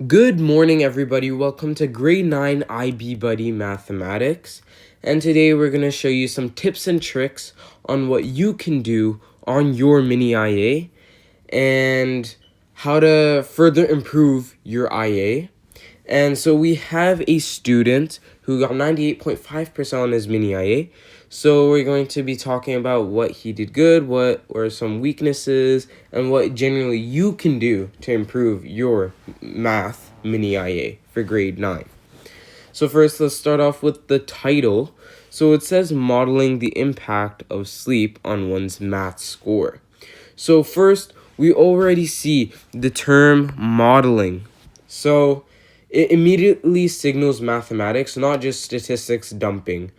Good morning, everybody. Welcome to Grade 9 IB Buddy Mathematics. And today we're going to show you some tips and tricks on what you can do on your mini IA and how to further improve your IA. And so we have a student who got 98.5% on his mini IA. So we're going to be talking about what he did good, what were some weaknesses, and what generally you can do to improve your math mini IA for grade 9. So first, let's start off with the title. So it says modeling the impact of sleep on one's math score. So first, we already see the term modeling. So it immediately signals mathematics, not just statistics dumping.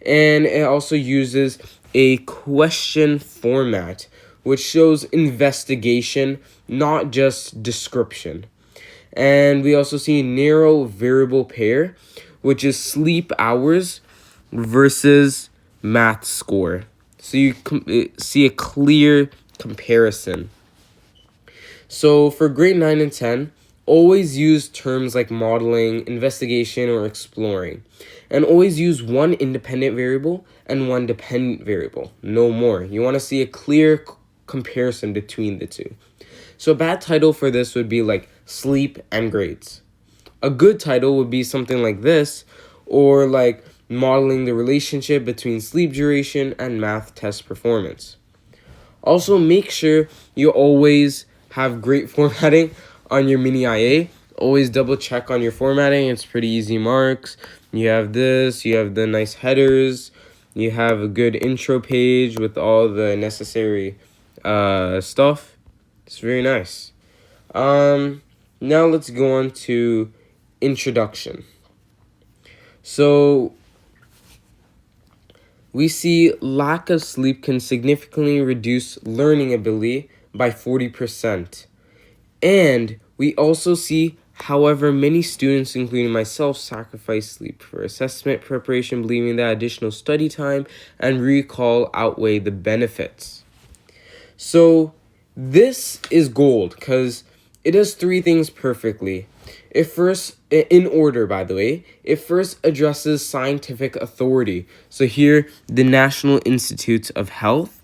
And it also uses a question format, which shows investigation, not just description. And we also see narrow variable pair, which is sleep hours versus math score. So you see a clear comparison. So for grade 9 and 10, always use terms like modeling, investigation, or exploring. And always use one independent variable and one dependent variable, no more. You want to see a clear comparison between the two. So a bad title for this would be like sleep and grades. A good title would be something like this, or like modeling the relationship between sleep duration and math test performance. Also, make sure you always have great formatting on your mini IA. Always double check on your formatting. It's pretty easy marks. You have this, you have the nice headers, you have a good intro page with all the necessary stuff. It's very nice. Now let's go on to introduction. So we see lack of sleep can significantly reduce learning ability by 40%. And we also see, however, many students, including myself, sacrifice sleep for assessment preparation, believing that additional study time and recall outweigh the benefits. So this is gold because it does three things perfectly. It first, in order by the way, it first addresses scientific authority. So here, the National Institutes of Health.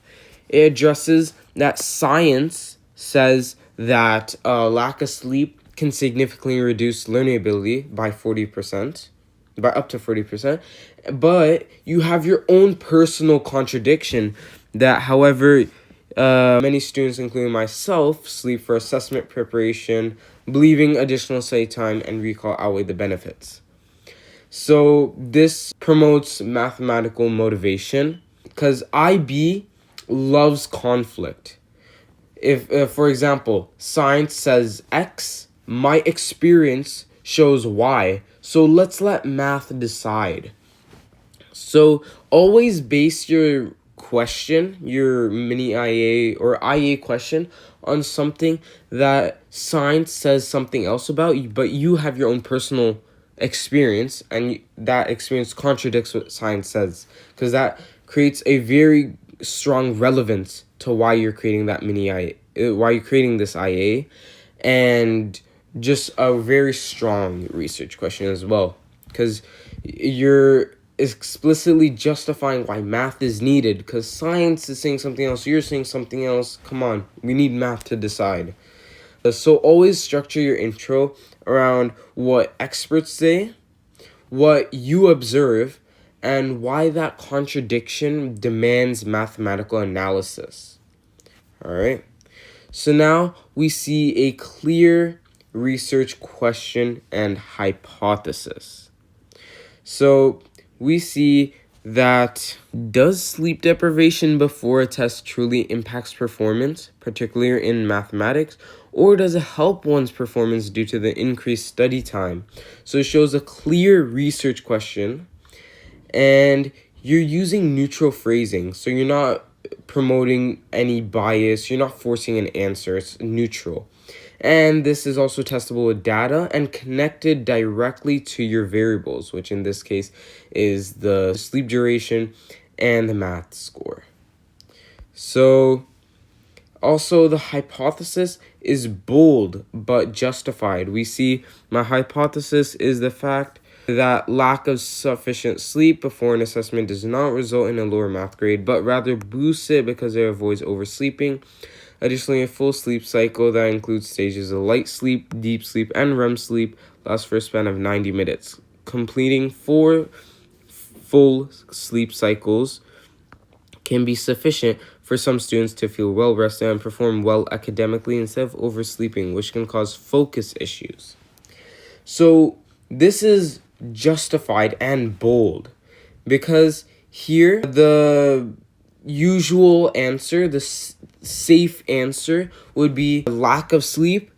It addresses that science says that lack of sleep can significantly reduce learning ability by 40%, by up to 40%. But you have your own personal contradiction that, however, many students, including myself, sleep for assessment preparation, believing additional study time and recall outweigh the benefits. So this promotes mathematical motivation because IB loves conflict. If for example, science says X, my experience shows Y, so let's let math decide. So always base your question, your mini IA or IA question, on something that science says something else about, but you have your own personal experience, and that experience contradicts what science says, because that creates a very strong relevance to why you're creating that mini IA, why you're creating this IA, and just a very strong research question as well, because you're explicitly justifying why math is needed, because science is saying something else, you're saying something else. Come on, we need math to decide. So always structure your intro around what experts say, what you observe, and why that contradiction demands mathematical analysis. All right. So now we see a clear research question and hypothesis. So we see that, does sleep deprivation before a test truly impacts performance, particularly in mathematics, or does it help one's performance due to the increased study time? So it shows a clear research question, and you're using neutral phrasing, so you're not promoting any bias, you're not forcing an answer, it's neutral. And this is also testable with data and connected directly to your variables, which in this case is the sleep duration and the math score. So Also, the hypothesis is bold but justified. We see my hypothesis is the fact that lack of sufficient sleep before an assessment does not result in a lower math grade, but rather boosts it because it avoids oversleeping. Additionally, a full sleep cycle that includes stages of light sleep, deep sleep, and REM sleep lasts for a span of 90 minutes. Completing 4 full sleep cycles can be sufficient for some students to feel well rested and perform well academically instead of oversleeping, which can cause focus issues. So this is justified and bold because here the usual answer, the safe answer would be lack of sleep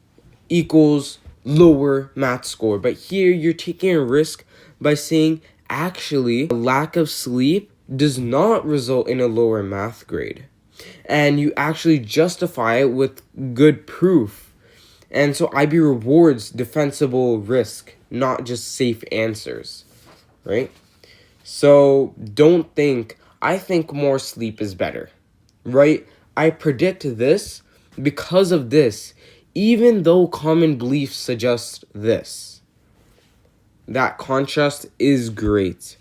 equals lower math score. But here you're taking a risk by saying actually lack of sleep does not result in a lower math grade. And you actually justify it with good proof. And so IB rewards defensible risk, not just safe answers, right? So don't think, I think more sleep is better, right? I predict this because of this, even though common beliefs suggest this. That contrast is great.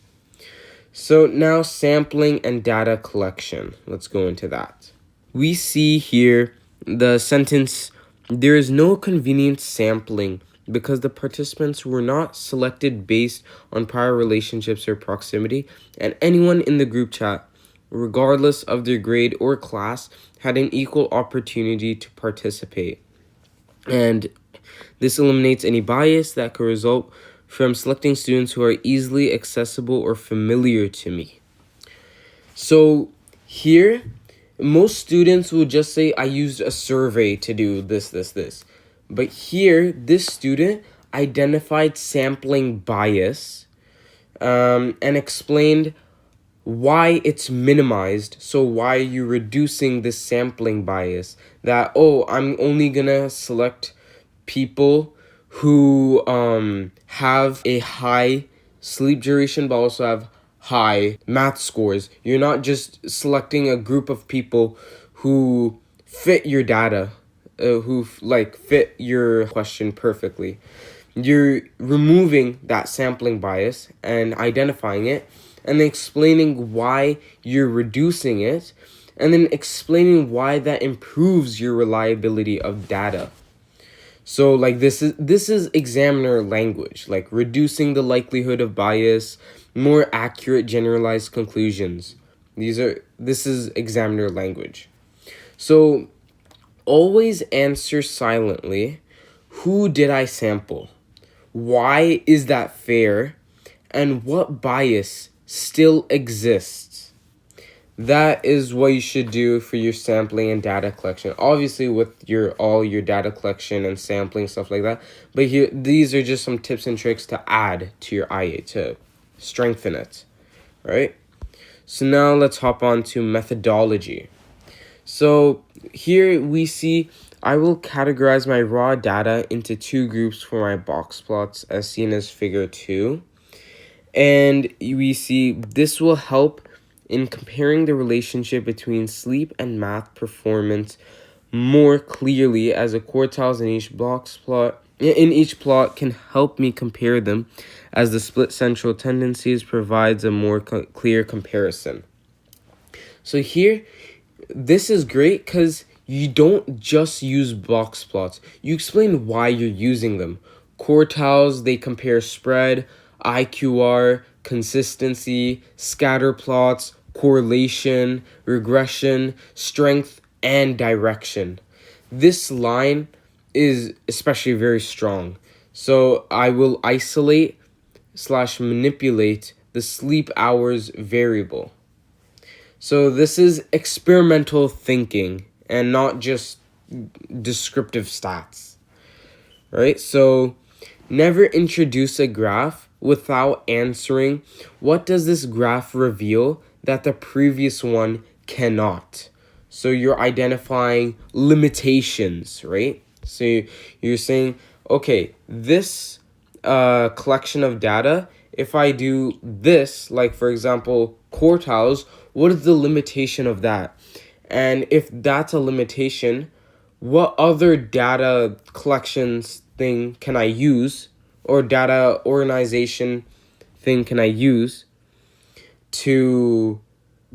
So now sampling and data collection. Let's go into that. We see here the sentence, there is no convenient sampling because the participants were not selected based on prior relationships or proximity, and anyone in the group chat, regardless of their grade or class, had an equal opportunity to participate. And this eliminates any bias that could result from selecting students who are easily accessible or familiar to me. So here, most students will just say, I used a survey to do this. But here, this student identified sampling bias and explained why it's minimized. So why are you reducing this sampling bias? That, I'm only gonna select people who have a high sleep duration but also have high math scores. You're not just selecting a group of people who fit your data, who fit your question perfectly. You're removing that sampling bias and identifying it and explaining why you're reducing it, and then explaining why that improves your reliability of data. So this is examiner language, reducing the likelihood of bias, more accurate generalized conclusions. This is examiner language. So always answer silently. Who did I sample? Why is that fair? And what bias still exists? That is what you should do for your sampling and data collection. Obviously with all your data collection and sampling, stuff like that. But here, these are just some tips and tricks to add to your IA to strengthen it, right? So now let's hop on to methodology. So here we see I will categorize my raw data into 2 groups for my box plots as seen as figure 2. And we see this will help in comparing the relationship between sleep and math performance more clearly, as the quartiles in each plot can help me compare them, as the split central tendencies provides a more clear comparison. So here, this is great because you don't just use box plots. You explain why you're using them. Quartiles, they compare spread, IQR, consistency, scatter plots, correlation, regression, strength, and direction. This line is especially very strong. So I will isolate/manipulate the sleep hours variable. So this is experimental thinking and not just descriptive stats, right? So never introduce a graph without answering, what does this graph reveal that the previous one cannot? So you're identifying limitations, right? So you're saying, okay, this collection of data, if I do this, for example, quartiles, what is the limitation of that? And if that's a limitation, what other data collections thing can I use, or data organization thing can I use to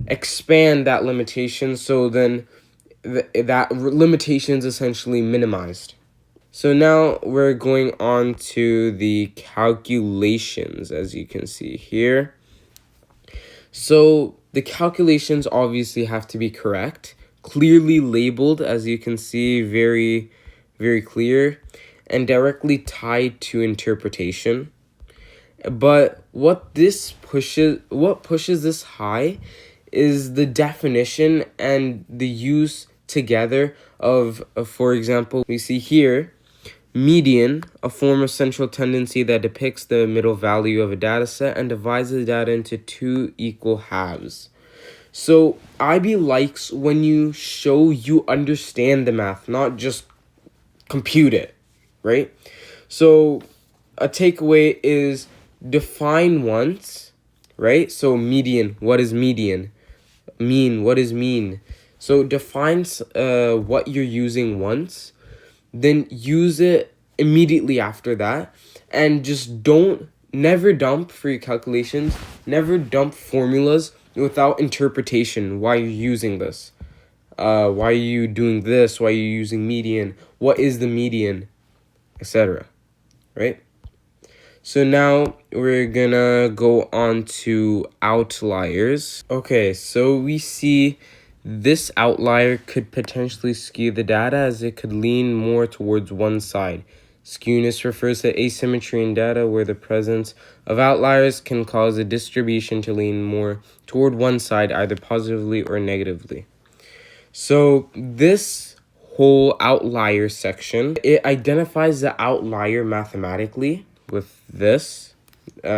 expand that limitation, so then that limitation is essentially minimized. So now we're going on to the calculations, as you can see here. So the calculations obviously have to be correct, clearly labeled, as you can see, very, very clear, and directly tied to interpretation. But what pushes this high is the definition and the use together of for example, we see here median, a form of central tendency that depicts the middle value of a data set and divides the data into two equal halves. So IB likes when you show you understand the math, not just compute it, right? So a takeaway is define once, right? So median, what is median? Mean, what is mean? So define what you're using once, then use it immediately after that, and just never dump for your calculations, never dump formulas without interpretation. Why you're using this, why are you doing this, why are you using median, what is the median, etc. Right? So now we're gonna go on to outliers. Okay, so we see this outlier could potentially skew the data, as it could lean more towards one side. Skewness refers to asymmetry in data where the presence of outliers can cause a distribution to lean more toward one side, either positively or negatively. So this whole outlier section, it identifies the outlier mathematically with this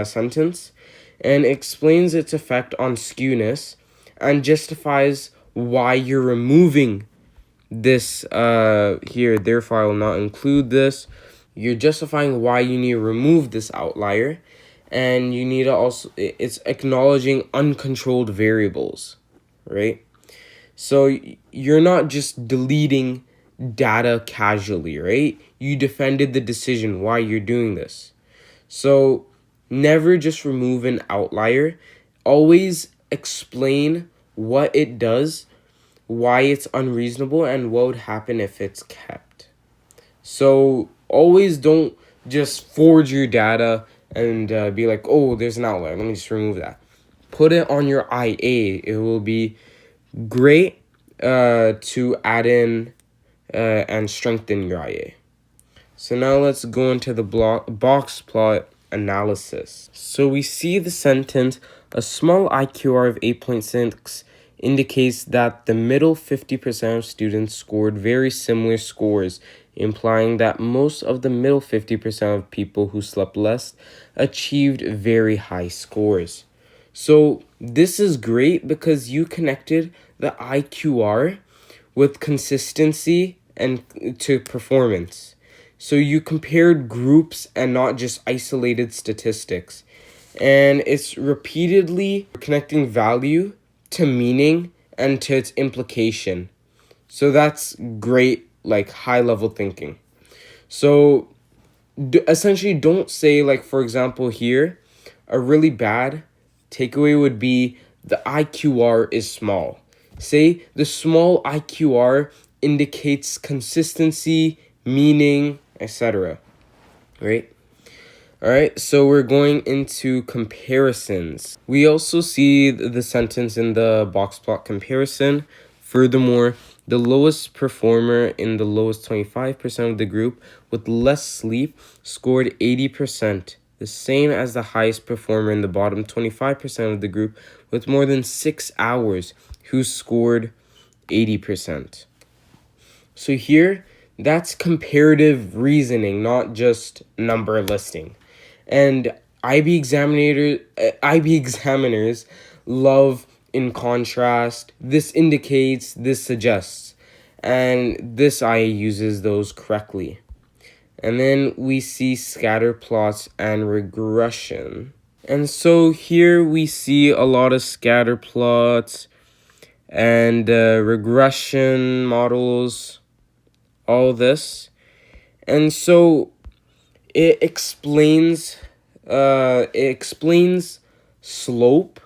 sentence, and explains its effect on skewness and justifies why you're removing this here. Therefore, I will not include this. You're justifying why you need to remove this outlier, and you need to also, it's acknowledging uncontrolled variables, right? So you're not just deleting data casually, right? You defended the decision why you're doing this. So never just remove an outlier. Always explain what it does, why it's unreasonable, and what would happen if it's kept. So always don't just forge your data and be like, oh, there's an outlier, let me just remove that. Put it on your IA. It will be great to add in and strengthen your IA. So now let's go into the box plot analysis. So we see the sentence, a small IQR of 8.6 indicates that the middle 50% of students scored very similar scores, implying that most of the middle 50% of people who slept less achieved very high scores. So this is great because you connected the IQR with consistency and to performance. So you compared groups and not just isolated statistics. And it's repeatedly connecting value to meaning and to its implication. So that's great, like high level thinking. So essentially don't say, like, for example here, a really bad takeaway would be the IQR is small. Say the small IQR indicates consistency, meaning, etc. Right? Alright, so we're going into comparisons. We also see the sentence in the box plot comparison. Furthermore, the lowest performer in the lowest 25% of the group with less sleep scored 80%, the same as the highest performer in the bottom 25% of the group with more than 6 hours, who scored 80%. So here, that's comparative reasoning, not just number listing. And IB examiners love in contrast, this indicates, this suggests, and this IA uses those correctly. And then we see scatter plots and regression. And so here we see a lot of scatter plots and regression models, all this. And so it explains slope,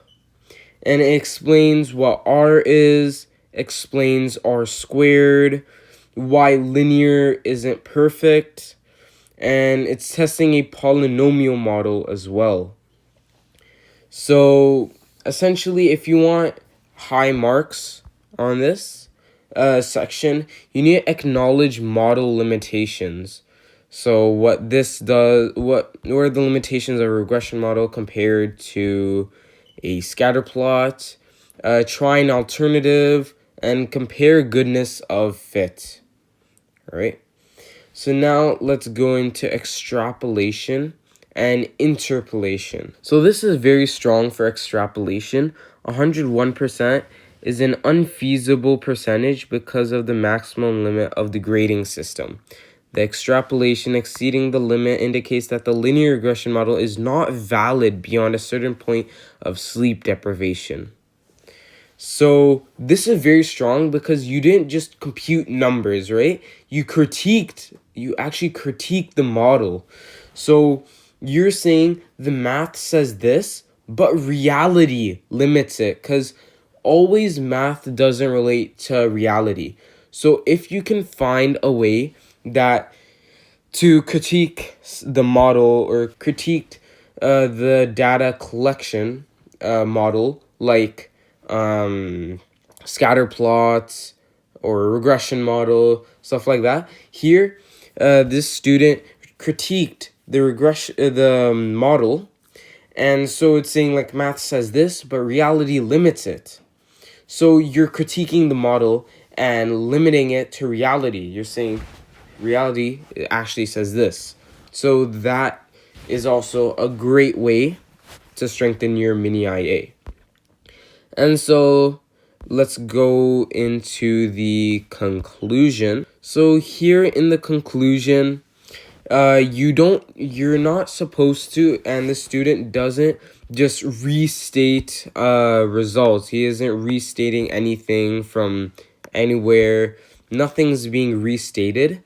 and it explains what r is, explains r squared, why linear isn't perfect, and it's testing a polynomial model as well. So essentially, if you want high marks on this section, you need to acknowledge model limitations. So what this does, what are the limitations of a regression model compared to a scatter plot? Try an alternative and compare goodness of fit. All right. So now let's go into extrapolation and interpolation. So this is very strong for extrapolation. 101% is an unfeasible percentage because of the maximum limit of the grading system. The extrapolation exceeding the limit indicates that the linear regression model is not valid beyond a certain point of sleep deprivation. So this is very strong because you didn't just compute numbers, right? You actually critiqued the model. So you're saying the math says this, but reality limits it, because always math doesn't relate to reality. So if you can find a way that to critique the model or critique the data collection model, like scatter plots or regression model, stuff like that. Here, this student critiqued the model, and so it's saying like math says this, but reality limits it. So you're critiquing the model and limiting it to reality. You're saying reality actually says this. So that is also a great way to strengthen your mini IA. And so let's go into the conclusion. So here in the conclusion, you're not supposed to, and the student doesn't just restate results. He isn't restating anything from anywhere. Nothing's being restated.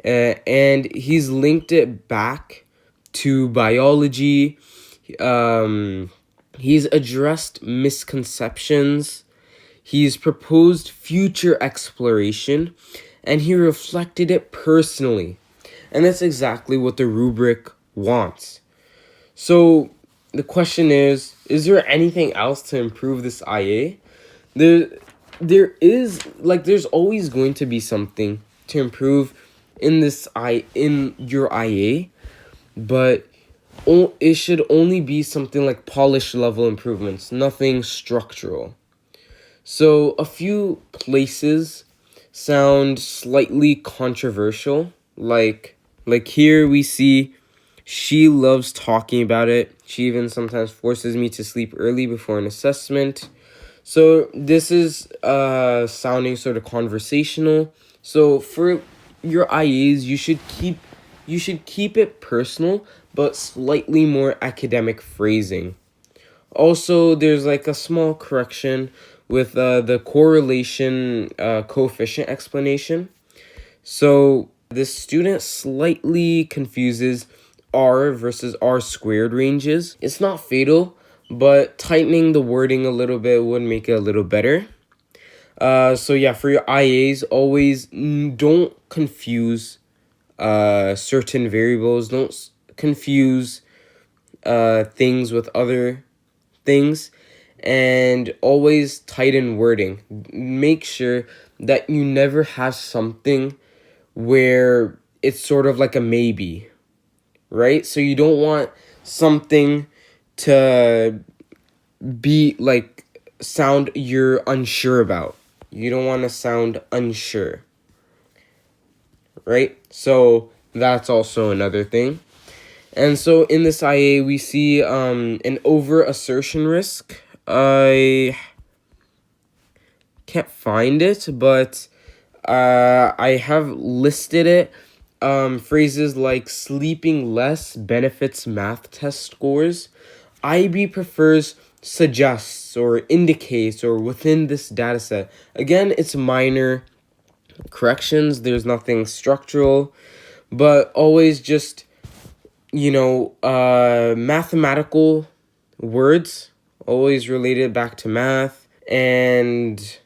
And he's linked it back to biology. He's addressed misconceptions. He's proposed future exploration, and he reflected it personally. And that's exactly what the rubric wants. So the question is there anything else to improve this IA? There's always going to be something to improve in your IA, but it should only be something like polished level improvements, nothing structural. So a few places sound slightly controversial, like here we see she loves talking about it. She even sometimes forces me to sleep early before an assessment. So this is sounding sort of conversational. So for your IAs, you should keep it personal, but slightly more academic phrasing. Also, there's like a small correction with the correlation coefficient explanation. So this student slightly confuses r versus r squared ranges. It's not fatal, but tightening the wording a little bit would make it a little better. So yeah, for your IAs, always don't confuse certain variables. Don't confuse things with other things, and always tighten wording. Make sure that you never have something where it's sort of like a maybe, right? So you don't want something to be like sound you're unsure about. You don't want to sound unsure, right? So that's also another thing. And so in this IA, we see an over assertion risk. I can't find it, but I have listed it. Phrases like sleeping less benefits math test scores. IB prefers suggests or indicates or within this data set. Again, it's minor corrections. There's nothing structural, but always just, mathematical words, always related back to math, and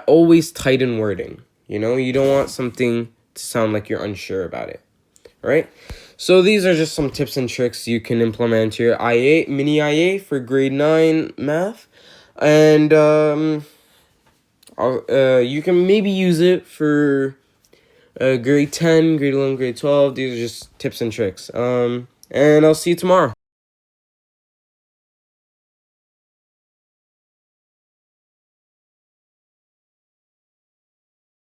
always tight in wording. You don't want something to sound like you're unsure about it, right? So these are just some tips and tricks you can implement your IA, mini IA for grade 9 math. And you can maybe use it for grade 10, grade 11, grade 12. These are just tips and tricks. And I'll see you tomorrow.